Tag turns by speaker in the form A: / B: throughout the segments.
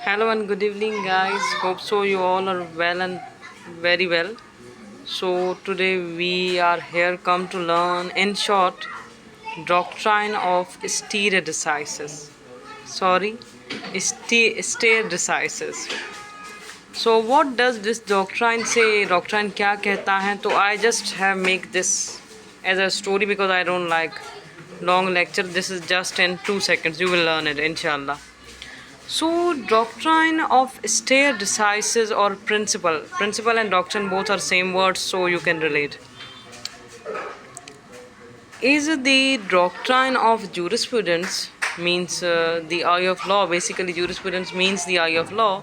A: Hello and good evening, guys. Hope so you all are well and very well. So today we are here come to learn in short doctrine of stereodicysis. Sorry, stereodicysis. So what does this doctrine say? Doctrine क्या कहता है? तो I just have make this as a story because I don't like long lecture. This is just in 2 seconds. You will learn it, inshallah. So, doctrine of stare decisis or principle and doctrine both are same words, so you can relate. Is the doctrine of jurisprudence means the eye of law. Basically, jurisprudence means the eye of law.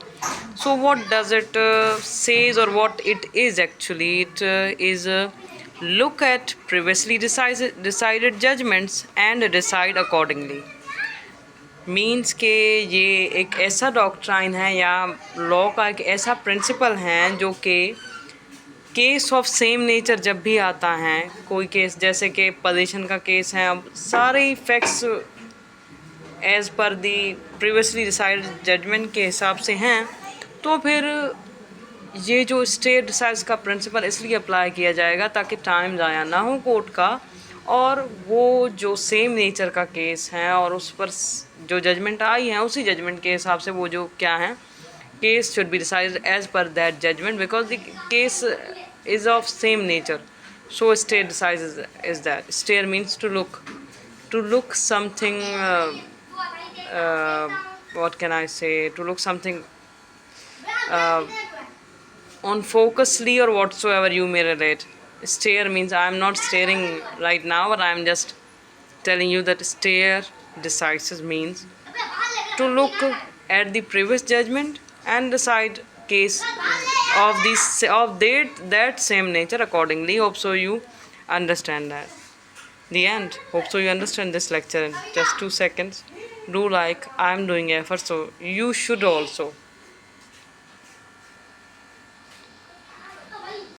A: So, what does it says or what it is actually? It is look at previously decided judgments and decide accordingly. Means के ये एक ऐसा doctrine है या law का एक ऐसा principal है जो कि केस ऑफ सेम नेचर जब भी आता है, कोई केस जैसे कि पोजीशन का केस है, अब सारे फैक्ट्स एज पर दी प्रीवियसली डिसाइडेड जजमेंट के हिसाब से हैं, तो फिर ये जो स्टे डिसाइड का प्रिंसिपल इसलिए अप्लाई किया जाएगा ताकि टाइम ज़ाया ना हो कोर्ट का, और वो जो सेम नेचर का केस है और उस पर जो जजमेंट आई है उसी जजमेंट के हिसाब से वो जो क्या है case should be decided as per that judgement because the case is of same nature. So stare decisis is that stare means to look something what can I say, to look something on focusly or whatsoever you may relate. Stare means I am not staring right now, but I am just telling you that stare decisis means to look at the previous judgment and decide case of this of that same nature accordingly. Hope so you understand that. The end. Hope so you understand this lecture in just 2 seconds. Do like I am doing effort, so you should also.